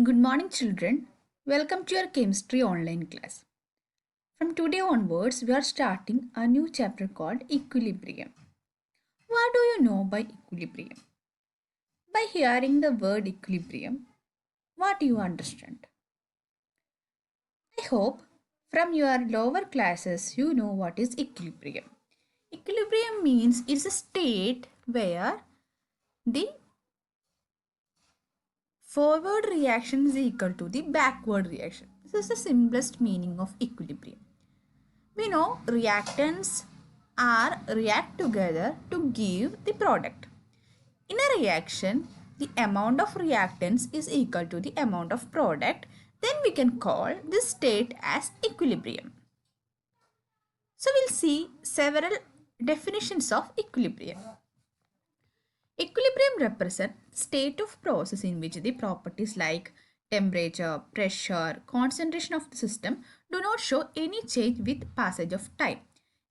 Good morning, children. Welcome to your chemistry online class. From today onwards, we are starting a new chapter called Equilibrium. What do you know by equilibrium? By hearing the word equilibrium, what do you understand? I hope from your lower classes you know what is equilibrium. Equilibrium means it's a state where the forward reaction is equal to the backward reaction. This is the simplest meaning of equilibrium. We know reactants are react together to give the product. In a reaction, the amount of reactants is equal to the amount of product. Then we can call this state as equilibrium. So we'll see several definitions of equilibrium. Equilibrium represents state of process in which the properties like temperature, pressure, concentration of the system do not show any change with passage of time.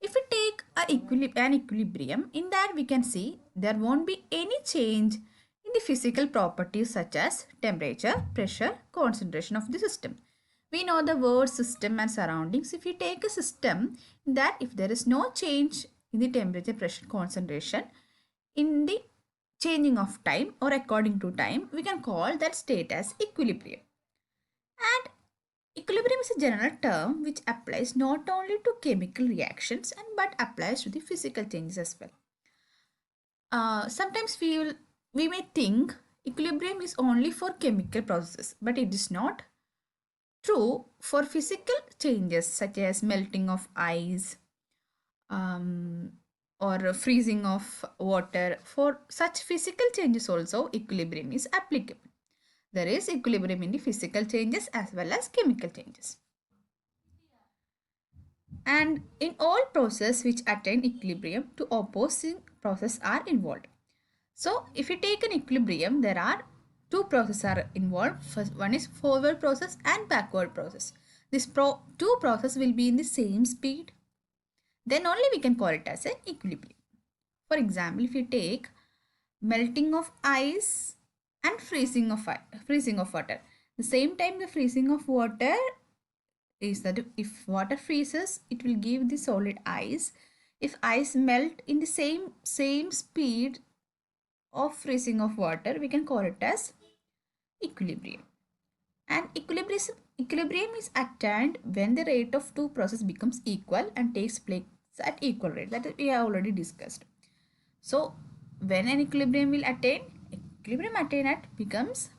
If we take an equilibrium, in that we can see there won't be any change in the physical properties such as temperature, pressure, concentration of the system. We know the word system and surroundings. If you take a system, that if there is no change in the temperature, pressure, concentration in the changing of time or according to time, we can call that state as equilibrium. And equilibrium is a general term which applies not only to chemical reactions but applies to the physical changes as well. Sometimes we may think equilibrium is only for chemical processes, but it is not true for physical changes such as melting of ice, or freezing of water. For such physical changes also equilibrium is applicable. There is equilibrium in the physical changes as well as chemical changes. And in all processes which attain equilibrium, two opposing processes are involved. So if you take an equilibrium, there are two processes are involved. First one is forward process and backward process. This two processes will be in the same speed. Then only we can call it as an equilibrium. For example, if you take melting of ice and freezing of water, the same time the freezing of water is that if water freezes, it will give the solid ice. If ice melt in the same speed of freezing of water, we can call it as equilibrium. And equilibrium is attained when the rate of two processes becomes equal and takes place at equal rate. That we have already discussed. So when an equilibrium attain at becomes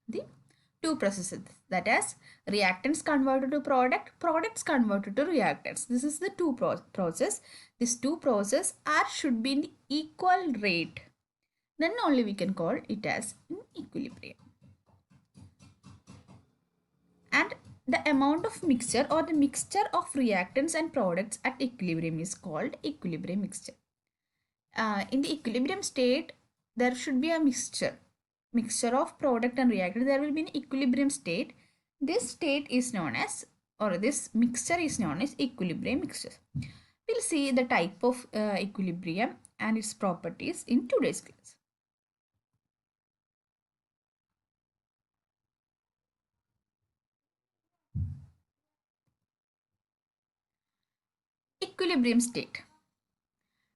the two processes, that is reactants converted to products converted to reactants. This is the two process. These two processes should be in the equal rate. Then only we can call it as an equilibrium. And the amount of mixture or the mixture of reactants and products at equilibrium is called equilibrium mixture. In the equilibrium state, there should be a mixture of product and reactant. There will be an equilibrium state. This state is known as, or this mixture is known as equilibrium mixture. We'll see the type of equilibrium and its properties in today's class. Equilibrium state.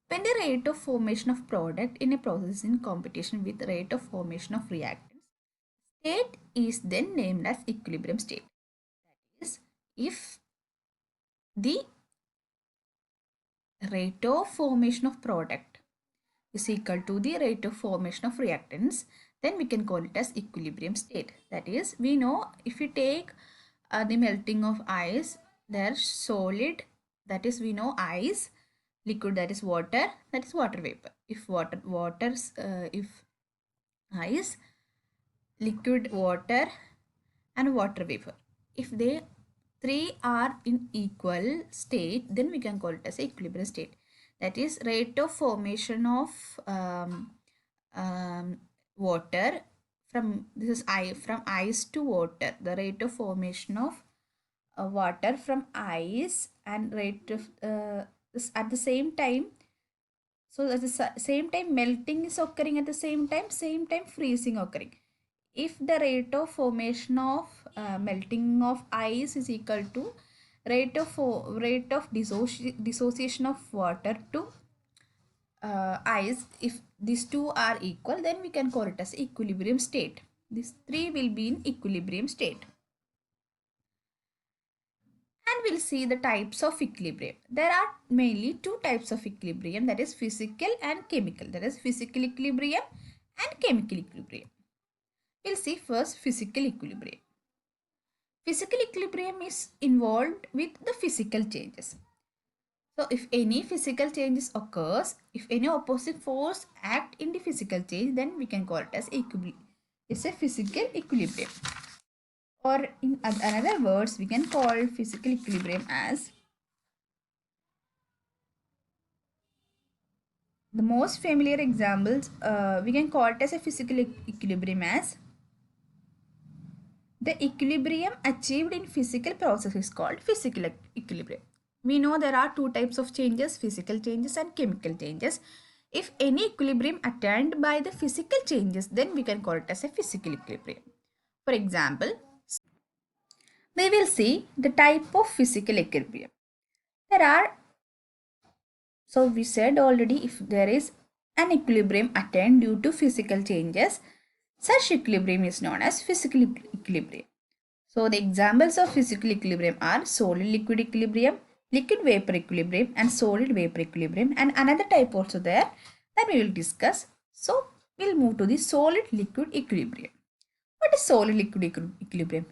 When the rate of formation of product in a process is in competition with the rate of formation of reactants, state is then named as equilibrium state. That is, if the rate of formation of product is equal to the rate of formation of reactants, then we can call it as equilibrium state. That is, we know if you take the melting of ice, there's solid, that is we know ice, liquid, that is water vapor. If if ice, liquid, water and water vapor, if they three are in equal state, then we can call it as equilibrium state. That is, rate of formation of water from ice to water, the rate of formation of water from ice and rate of at the same time. So at the same time melting is occurring, at the same time freezing occurring. if the rate of formation of melting of ice is equal to rate of dissociation of water to ice, if these two are equal, then we can call it as equilibrium state. These three will be in equilibrium state. And we'll see the types of equilibrium. There are mainly two types of equilibrium, that is physical and chemical. That is physical equilibrium and chemical equilibrium. We'll see first physical equilibrium. Physical equilibrium is involved with the physical changes. So if any physical changes occurs, if any opposite force act in the physical change, then we can call it as equilibrium. It's a physical equilibrium. Or in another words, we can call physical equilibrium as the most familiar examples. We can call it as a physical equilibrium as the equilibrium achieved in physical process is called physical equilibrium. We know there are two types of changes, physical changes and chemical changes. If any equilibrium attained by the physical changes, then we can call it as a physical equilibrium. For example, we will see the type of physical equilibrium. So we said already, if there is an equilibrium attained due to physical changes, such equilibrium is known as physical equilibrium. So the examples of physical equilibrium are solid liquid equilibrium, liquid vapor equilibrium and solid vapor equilibrium, and another type also there that we will discuss. So we'll move to the solid liquid equilibrium. What is solid liquid equilibrium?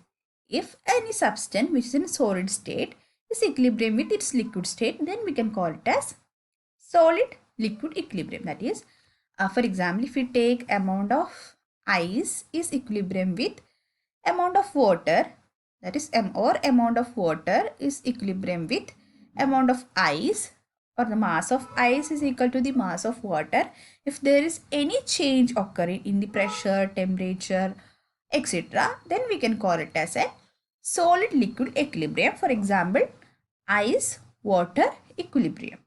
If any substance which is in solid state is equilibrium with its liquid state, then we can call it as solid liquid equilibrium. That is, for example, if we take amount of ice is equilibrium with amount of water, that is or amount of water is equilibrium with amount of ice, or the mass of ice is equal to the mass of water. If there is any change occurring in the pressure, temperature, etc., then we can call it as a solid liquid equilibrium. For example, ice water equilibrium.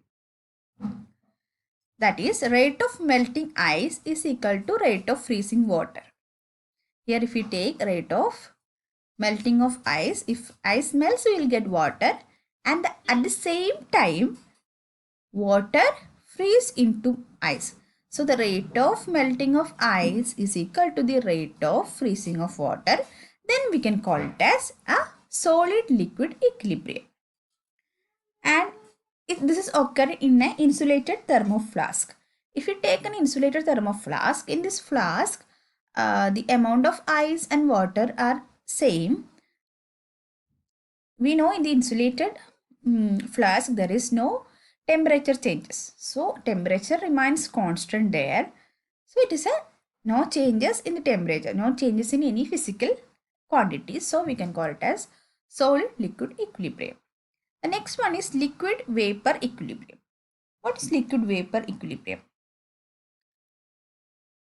That is, rate of melting ice is equal to rate of freezing water. Here if we take rate of melting of ice, if ice melts we will get water, and at the same time water freeze into ice. So the rate of melting of ice is equal to the rate of freezing of water. Then we can call it as a solid liquid equilibrium. And this is occurring in an insulated thermoflask. If you take an insulated thermoflask, in this flask the amount of ice and water are same. We know in the insulated flask there is no temperature changes. So temperature remains constant there. So it is a no changes in the temperature, no changes in any physical quantities. So we can call it as solid liquid equilibrium. The next one is liquid vapor equilibrium. What is liquid vapor equilibrium?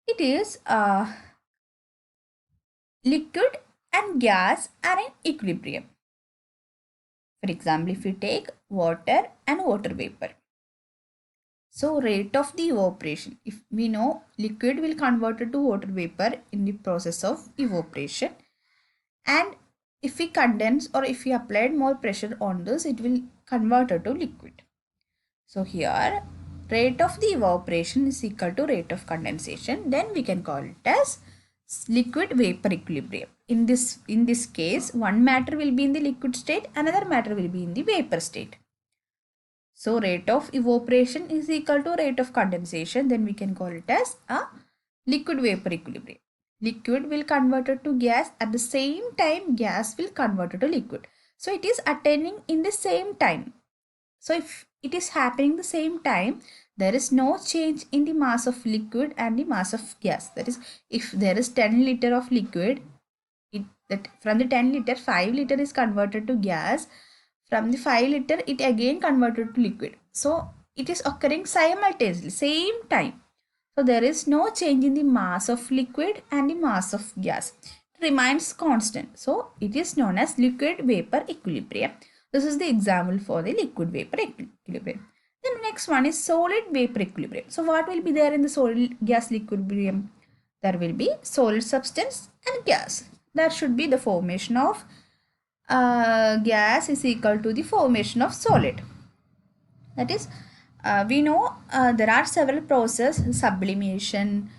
It is liquid and gas are in equilibrium. For example, if we take water and water vapor. So rate of the evaporation. If we know liquid will convert it to water vapor in the process of evaporation. And if we condense or if we applied more pressure on this, it will convert it to liquid. So here rate of the evaporation is equal to rate of condensation. Then we can call it as liquid vapor equilibrium. In this case, one matter will be in the liquid state, another matter will be in the vapor state. So rate of evaporation is equal to rate of condensation. Then we can call it as a liquid vapor equilibrium. Liquid will convert it to gas. At the same time, gas will convert it to liquid. So it is attaining in the same time. So if it is happening the same time, there is no change in the mass of liquid and the mass of gas. That is, if there is 10 liter of liquid, from the 10 liter, 5 liter is converted to gas. From the 5 liter, it again converted to liquid. So it is occurring simultaneously, same time. So there is no change in the mass of liquid and the mass of gas. It remains constant. So it is known as liquid vapor equilibrium. This is the example for the liquid vapor equilibrium. Then next one is solid vapor equilibrium. So what will be there in the solid gas equilibrium? there will be solid substance and gas. That should be the formation of gas is equal to the formation of solid. That is, we know there are several processes: sublimation,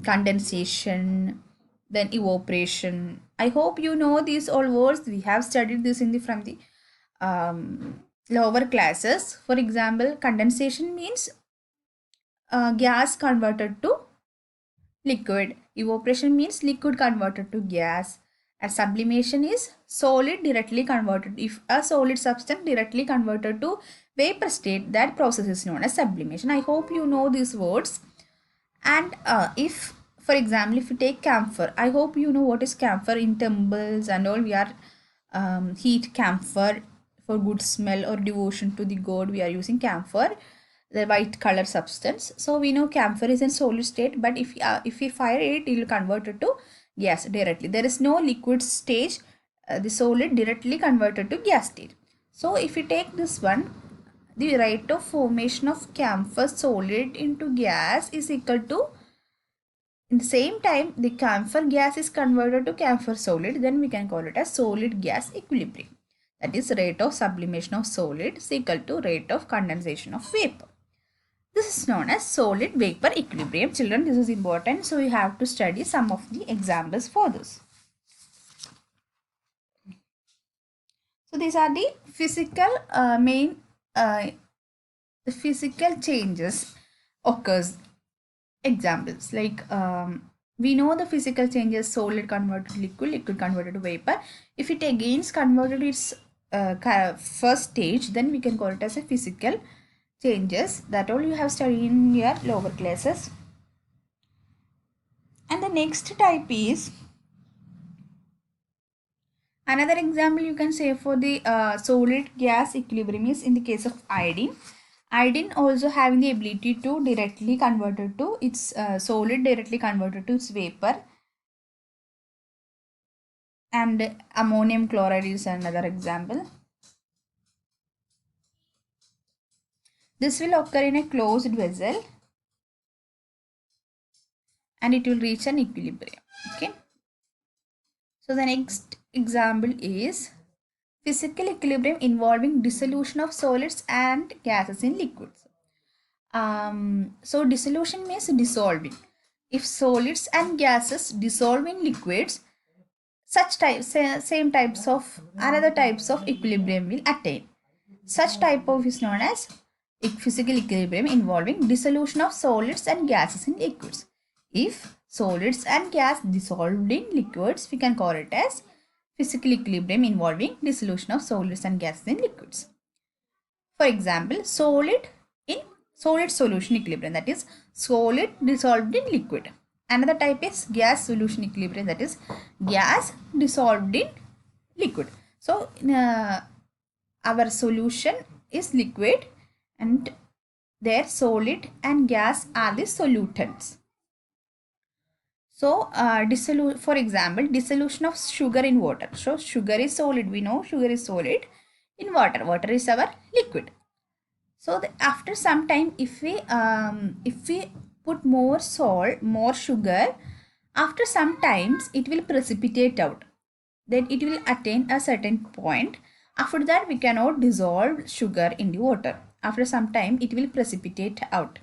condensation, then evaporation. I hope you know these all words. We have studied this in the from the lower classes. For example, condensation means gas converted to liquid. Evaporation means liquid converted to gas. And sublimation is solid directly converted. If a solid substance directly converted to vapor state, that process is known as sublimation. I hope you know these words. And if, for example, if you take camphor, I hope you know what is camphor. In temples and all, we are heat camphor for good smell or devotion to the god. We are using camphor, the white color substance. So we know camphor is in solid state, but if we fire it, it will convert it to gas directly. There is no liquid stage. The solid directly converted to gas state. So if we take this one, the rate of formation of camphor solid into gas is equal to, in the same time the camphor gas is converted to camphor solid, then we can call it as solid gas equilibrium. That is, rate of sublimation of solid is equal to rate of condensation of vapor. This is known as solid vapor equilibrium. Children, this is important, so you have to study some of the examples for this. So these are the physical the physical changes occurs. Examples like we know the physical changes: solid converted to liquid, liquid converted to vapor. If it again converted its first stage, then we can call it as a physical changes. That all you have studied in your lower classes. And the next type is, another example you can say for the solid gas equilibrium is in the case of iodine. Iodine also having the ability to directly converted to its solid, directly converted to its vapor. And ammonium chloride is another example. This will occur in a closed vessel and it will reach an equilibrium. Okay. So the next example is physical equilibrium involving dissolution of solids and gases in liquids. So dissolution means dissolving. If solids and gases dissolve in liquids, such types, same types of another types of equilibrium will attain. Such type of is known as physical equilibrium involving dissolution of solids and gases in liquids. If solids and gas dissolved in liquids, we can call it as physical equilibrium involving dissolution of solids and gases in liquids. For example, solid in solid solution equilibrium, that is solid dissolved in liquid. Another type is gas solution equilibrium, that is gas dissolved in liquid. So our solution is liquid and their solid and gas are the solutants. So for example, dissolution of sugar in water. So sugar is solid. We know sugar is solid in water. Water is our liquid. So after some time, if we put more salt, more sugar, after some times it will precipitate out. Then it will attain a certain point. After that, we cannot dissolve sugar in the water. After some time, it will precipitate out.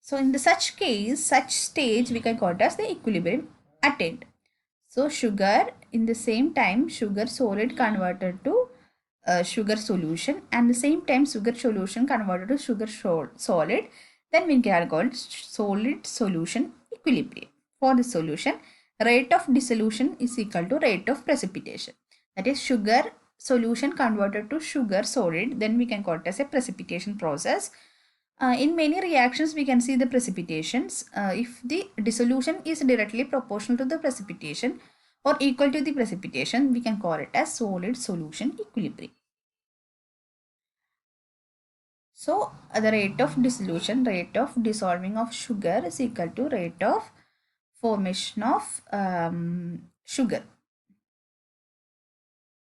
So in the such case, such stage, we can call it as the equilibrium attained. So sugar, in the same time, sugar solid converted to sugar solution, and the same time sugar solution converted to sugar solid, then we can call it solid solution equilibrium. For the solution, rate of dissolution is equal to rate of precipitation. That is, sugar solution converted to sugar solid, then we can call it as a precipitation process. In many reactions, we can see the precipitations. If the dissolution is directly proportional to the precipitation or equal to the precipitation, we can call it as solid solution equilibrium. So the rate of dissolution, rate of dissolving of sugar is equal to rate of formation of sugar.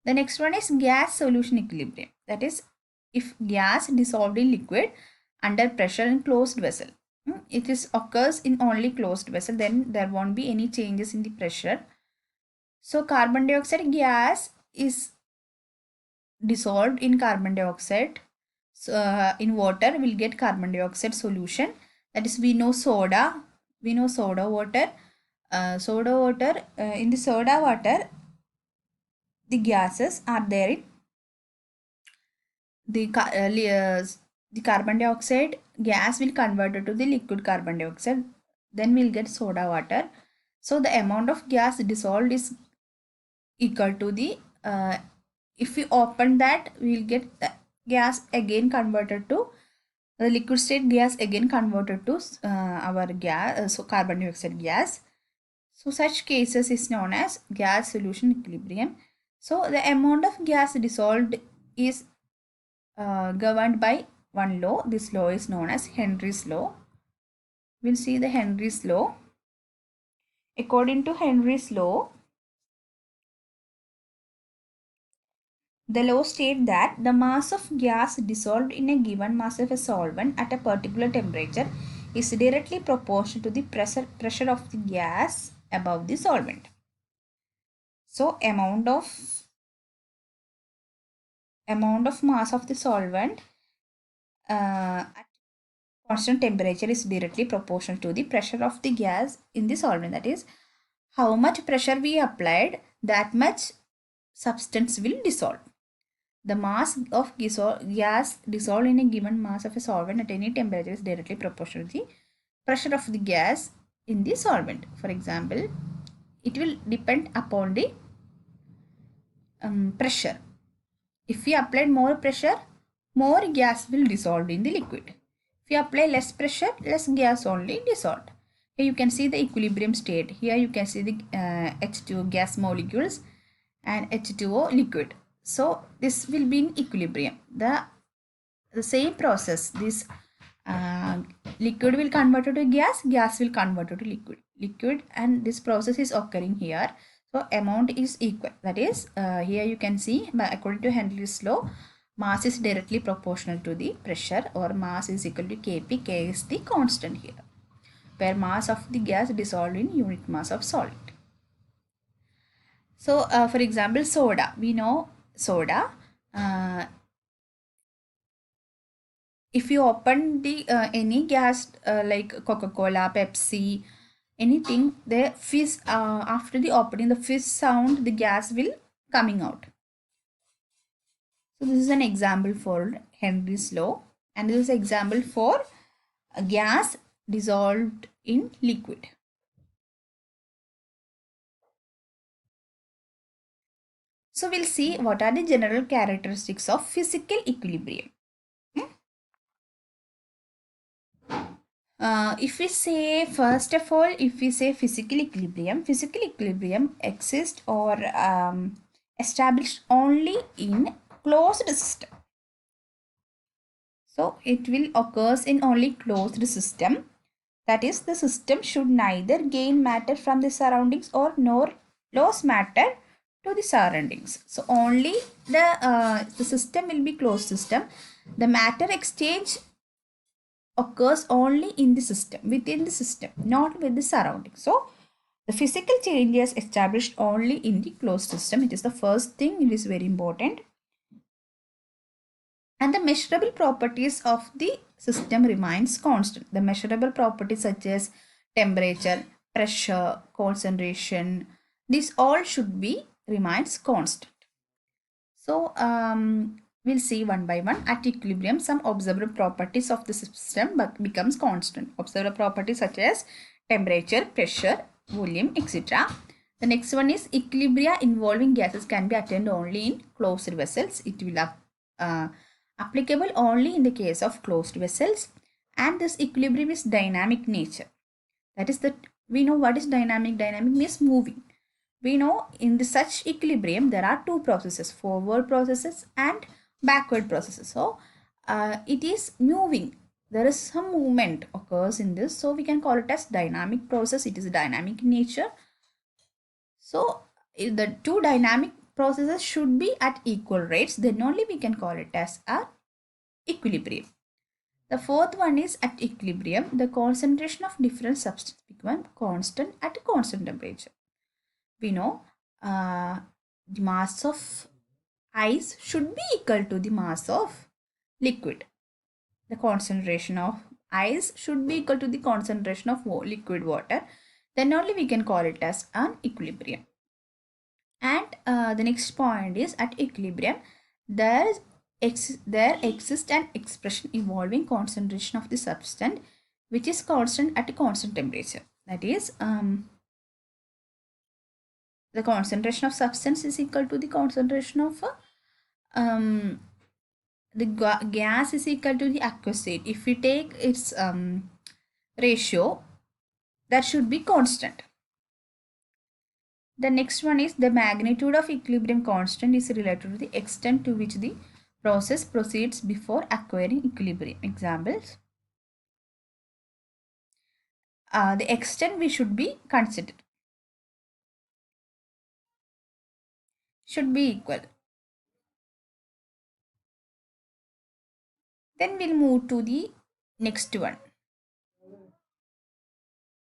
The next one is gas solution equilibrium. That is, if gas dissolved in liquid under pressure in closed vessel. It is occurs in only closed vessel, then there won't be any changes in the pressure. So carbon dioxide gas is dissolved in carbon dioxide. So, in water we'll get carbon dioxide solution, that is we know soda water. In the soda water the gases are there in the carbon dioxide gas will convert it to the liquid carbon dioxide, then we'll get soda water. So the amount of gas dissolved is equal to the if we open that we'll get the gas again converted to the liquid state gas again converted to our gas, so carbon dioxide gas. So such cases is known as gas solution equilibrium. So the amount of gas dissolved is governed by one law. This law is known as Henry's law. We'll see the Henry's law. According to Henry's law, the law states that the mass of gas dissolved in a given mass of a solvent at a particular temperature is directly proportional to the pressure of the gas above the solvent. So amount of mass of the solvent at constant temperature is directly proportional to the pressure of the gas in the solvent. That is, how much pressure we applied, that much substance will dissolve. The mass of gas dissolved in a given mass of a solvent at any temperature is directly proportional to the pressure of the gas in the solvent. For example, it will depend upon the pressure. If we applied more pressure, more gas will dissolve in the liquid. If you apply less pressure, less gas only dissolved. Here you can see the equilibrium state. Here you can see the H2O gas molecules and H2O liquid. So this will be in equilibrium. The same process, this liquid will convert to gas, gas will convert to liquid, and this process is occurring here. So amount is equal. That is, here you can see, according to Henry's law, mass is directly proportional to the pressure, or mass is equal to Kp. K is the constant here, where mass of the gas dissolved in unit mass of solid. So for example, soda. We know soda. If you open the any gas like Coca-Cola, Pepsi, anything, the fizz after the opening, the fizz sound, the gas will coming out. So this is an example for Henry's law, and this is an example for a gas dissolved in liquid. So we'll see what are the general characteristics of physical equilibrium. If we say, first of all, if we say physical equilibrium exists or established only in closed system. So it will occurs in only closed system. That is, the system should neither gain matter from the surroundings or nor lose matter to the surroundings. So only the system will be closed system. The matter exchange occurs only in the system, within the system, not with the surroundings. So the physical change is established only in the closed system. It is the first thing, it is very important. And the measurable properties of the system remains constant. The measurable properties such as temperature, pressure, concentration, these all should be remains constant. So we'll see one by one. At equilibrium, some observable properties of the system becomes constant. Observable properties such as temperature, pressure, volume, etc. The next one is equilibria involving gases can be attained only in closed vessels. It will applicable only in the case of closed vessels, and this equilibrium is dynamic nature. That is that we know what is dynamic. Dynamic means moving. We know in the such equilibrium there are two processes, forward processes and backward processes. So it is moving. There is some movement occurs in this, so we can call it as dynamic process. It is dynamic nature. So the two dynamic processes should be at equal rates, then only we can call it as a equilibrium. The fourth one is at equilibrium, the concentration of different substances become constant at a constant temperature. We know the mass of ice should be equal to the mass of liquid. The concentration of ice should be equal to the concentration of liquid water. Then only we can call it as an equilibrium. And the next point is at equilibrium, there exists an expression involving concentration of the substance which is constant at a constant temperature. That is, the concentration of substance is equal to the concentration of the gas is equal to the aqueous state. If we take its ratio, that should be constant. The next one is the magnitude of equilibrium constant is related to the extent to which the process proceeds before acquiring equilibrium. Examples. The extent we should be considered should be equal. Then we'll move to the next one.